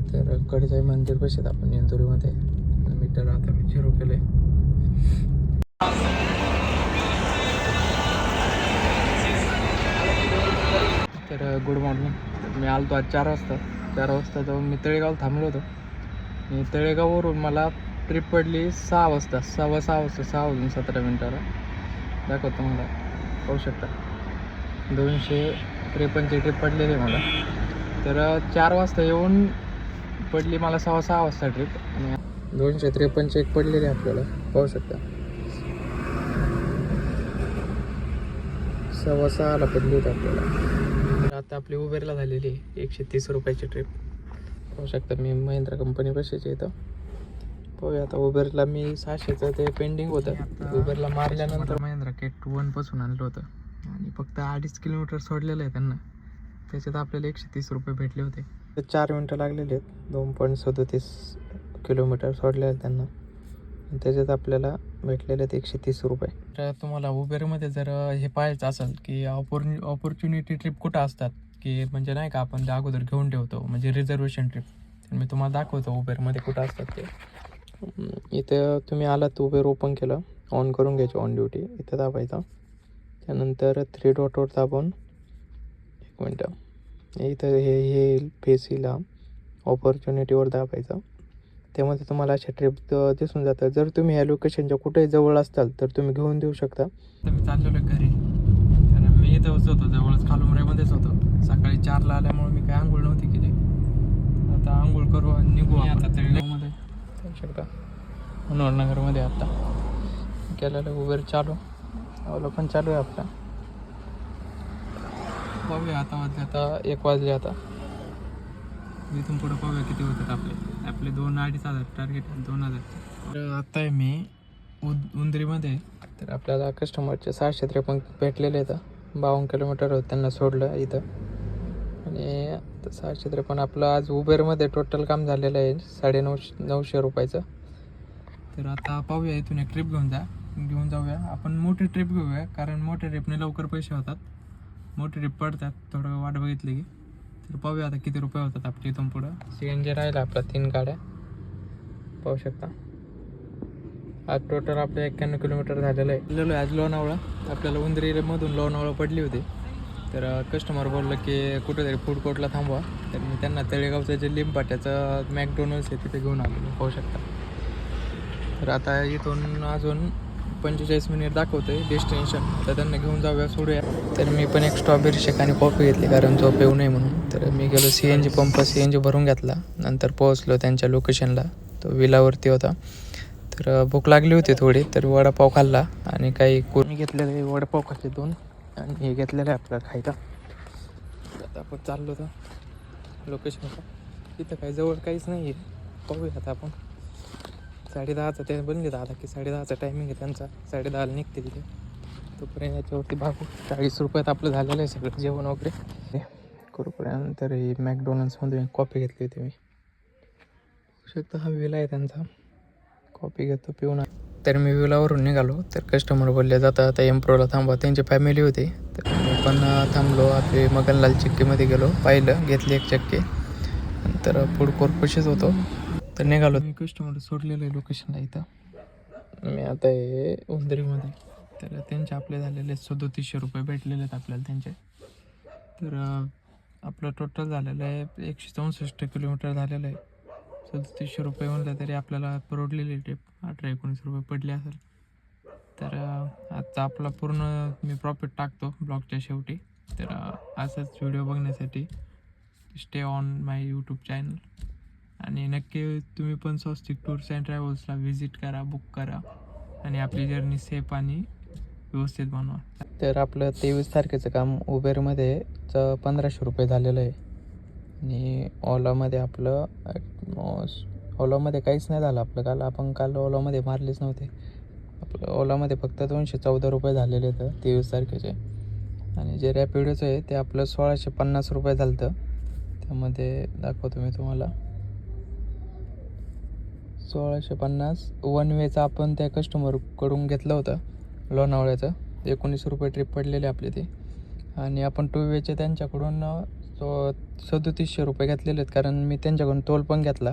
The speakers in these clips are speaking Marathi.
तर कडजाई मंदिर बसत आपण इंदोरीमध्ये. मीटर आता मी 0 केलं आहे. तर गुड मॉर्निंग. मी आलो आज 4 वाजता. 4 वाजता जाऊन मी तळेगाव थांबलो होतो. आणि तळेगाववरून मला ट्रिप पडली 6 वाजता, 6 वाजून 17 मिनिटाला. दाखवतो मला, पाहू शकता 253ची ट्रिप पडलेली आहे मला. तर 4 वाजता येऊन पडली मला 6:15 वाजता ट्रिप. आणि 253ची एक पडलेली आहे आपल्याला, पाहू शकता. 6:15ला पडली होती आपल्याला. आता आपली उबेरला झालेली आहे 130 रुपयाची ट्रिप, पाहू शकता. मी महिंद्रा कंपनी बसायची इथं. पाहूया आता. उबेरला मी 600चं ते पेंडिंग होतं. उबेरला मारल्यानंतर महिंद्रा K1 पासून आणलं होतं आणि फक्त 2.5 किलोमीटर सोडलेलं आहे त्यांना. त्याच्यात आपल्याला 130 रुपये भेटले होते. 4 मिनटं लागलेले आहेत. 2.37 किलोमीटर सोडले आहेत त्यांना. त्याच्यात आपल्याला भेटलेले आहेत 130 रुपये. तर तुम्हाला उबेरमध्ये जर हे पाहायचं असेल की ऑपॉर्च्युनिटी ट्रिप कुठं असतात, की म्हणजे नाही का आपण त्या अगोदर घेऊन ठेवतो, म्हणजे रिझर्वेशन ट्रिप. तर मी तुम्हाला दाखवतो उबेरमध्ये कुठं असतात ते. इथं तुम्ही आलात, उबेर ओपन केलं, ऑन करून घ्यायचं, ऑन ड्युटी इथं दाबायचं. त्यानंतर 3 डॉटवर दाबून 1 मिनटं इथं हे फेसीला ऑपॉर्च्युनिटीवर दाबायचं. त्यामध्ये तुम्हाला अशा ट्रिप दिसून जातं. जर तुम्ही ह्या लोकेशनच्या कुठेही जवळ असताल तर तुम्ही घेऊन देऊ शकता. तर मी चाललेलो घरी, कारण मी इथंच होतो, जवळच खालुमऱ्यामध्येच होतो. सकाळी 4ला आल्यामुळे मी काय आंघोळ नव्हती केली. आता आंघोळ करू आणि निघू आता तळेगावमध्ये, जाऊ शकता. मनोहरनगरमध्ये आता केलेलं उबेर चालू, अवलोकन चालू आहे आपला. पाहूया आता. आता 1 वाजले. आता इथून पुढं पाहूया किती होतात आपले 2-2.5 हजार टार्गेट आहे, 2000. तर आता आहे मी उंदरीमध्ये. तर आपल्याला कस्टमरचे 653 भेटलेले आहेत. 52 किलोमीटर होत त्यांना सोडलं इथं. आणि आता 653 आपलं आज उबेरमध्ये टोटल काम झालेलं आहे 950 रुपयाचं. तर आता पाहूया, इथून एक ट्रिप घेऊन जाऊया आपण. मोठी ट्रिप घेऊया, कारण मोठ्या ट्रिपने लवकर पैसे होतात. मोठी ट्रिप पडतात थोडं वाट बघितली की. तर पाहूया आता किती रुपये होतात आपल्या इथून पुढं. CNG राहिला आपला 3 गाड्या, पाहू शकता. आज टोटल आपलं 91 किलोमीटर झालेलं आहे. गेलेलो आहे आज लोणावळा. आपल्याला उंदरीमधून लोणावळा पडली होती. तर कस्टमर बोललं की कुठेतरी फूड कोर्टला थांबवा. तर मी त्यांना तळेगावचं जे लिंबाट्याचं मॅकडोनल्ड्स आहे तिथे घेऊन आलो, पाहू शकता. तर आता इथून अजून 45 मिनिट दाखवतं आहे डेस्टिनेशन. तर त्यांना घेऊन जाऊया, सोडूया. तर मी पण एक स्ट्रॉबेरी शेक आणि कॉफी घेतली, कारण झोप येऊ नये म्हणून. तर मी गेलो CNG पंप, CNG भरून घेतला. नंतर पोहोचलो त्यांच्या लोकेशनला, तो विलावरती होता. तर भूक लागली होती थोडी, तर वडापाव खाल्ला आणि काही मी घेतलेले वडापाव खाल्ले 2 आणि हे घेतलेलं आहे आपल्याला खायला. आता आपण चाललो होतं लोकेशनला. तिथं काही जवळ काहीच नाही आहे. पाहूया आता आपण. 10:30चा ते बनले, दादा की 10:30चा टायमिंग आहे त्यांचा. 10:30ला निघते तिथे. तोपर्यंत याच्यावरती भागू. 40 रुपयात आपलं झालेलं आहे सगळं जेवण वगैरे करूपर्यंत. ही मॅकडोनल्ड्समधून एक कॉफी घेतली होती मी, शकता. हा विला आहे त्यांचा. कॉफी घेतो, पिऊन. तर मी विलावरून निघालो. तर कस्टमर बोलले जाता आता एम्प्रोला थांबवा, त्यांची फॅमिली होती. तर मी पण थांबलो. आपले मगनलाल चिक्कीमध्ये गेलो, पाहिलं, घेतली एक चक्की. नंतर फूड कोर्ट पशीच होतो, तर निघालो. मी कस्टमर सोडलेलं आहे लोकेशनला इथं. मी आता आहे उंदरीमध्ये. तर त्यांचे आपले झालेले 3700 रुपये भेटलेले आहेत आपल्याला त्यांचे. तर आपलं टोटल झालेलं आहे 164 किलोमीटर झालेलं आहे. 3700 रुपये म्हणलं तरी आपल्याला परवडलेली ट्रिप 18-19 रुपये पडले असेल. तर आजचा आपला पूर्ण मी प्रॉफिट टाकतो ब्लॉगच्या शेवटी. तर असंच व्हिडिओ बघण्यासाठी stay on my YouTube channel. आणि नक्की तुम्ही पण स्वस्तिक टूर्स अँड ट्रॅव्हल्सला व्हिजिट करा, बुक करा आणि आपली जर्नी सेफ आणि व्यवस्थित बनवा. तर आपलं 23 तारखेचं काम उबेरमध्ये 1500 रुपये झालेलं आहे. आणि ओलामध्ये आपलं ओलामध्ये काहीच नाही झालं आपलं. काल ओलामध्ये मारलेच नव्हते. आपलं ओलामध्ये फक्त 214 रुपये झालेले आहेत 23 तारखेचे. आणि जे रॅपिडोचं आहे ते आपलं 1650 रुपये झालं होतं. त्यामध्ये दाखवतो मी तुम्हाला. 1650 वन वेचं आपण त्या कस्टमरकडून घेतलं होतं लोणावळ्याचं. 19 रुपये ट्रिप पडलेले आपले ते. आणि आपण 2 वेचे त्यांच्याकडून तो 3700 रुपये घेतलेले आहेत, कारण मी त्यांच्याकडून टोल पण घेतला.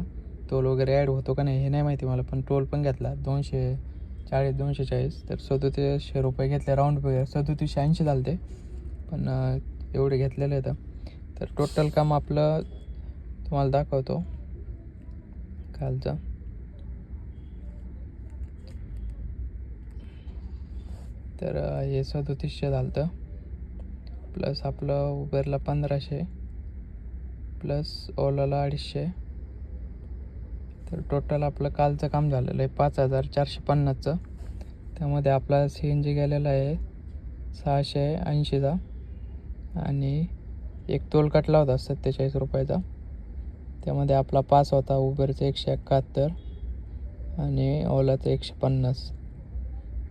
टोल वगैरे ॲड होतो का नाही हे नाही माहिती मला, पण टोल पण घेतला 240 तर 3700 रुपये घेतले राऊंड फिगर. 3780 झाले ते, पण एवढे घेतलेले आहेत. तर टोटल काम आपलं तुम्हाला दाखवतो कालचं. तर हे 3700 झालं होतं, प्लस आपलं उबेरला 1500, प्लस ओलाला 250. तर टोटल आपलं कालचं काम झालेलं आहे 5450चं. त्यामध्ये आपला CNG गेलेला आहे 680चा, आणि एक टोल कटला होता 47 रुपयाचा. त्यामध्ये आपला पास होता उबेरचा 171 आणि ओलाचा 150,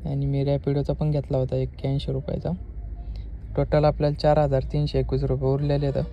आणि मी रॅपिडोचा पण घेतला होता 81 रुपयाचा. टोटल आपल्याला 4321 रुपये उरलेले आहेत.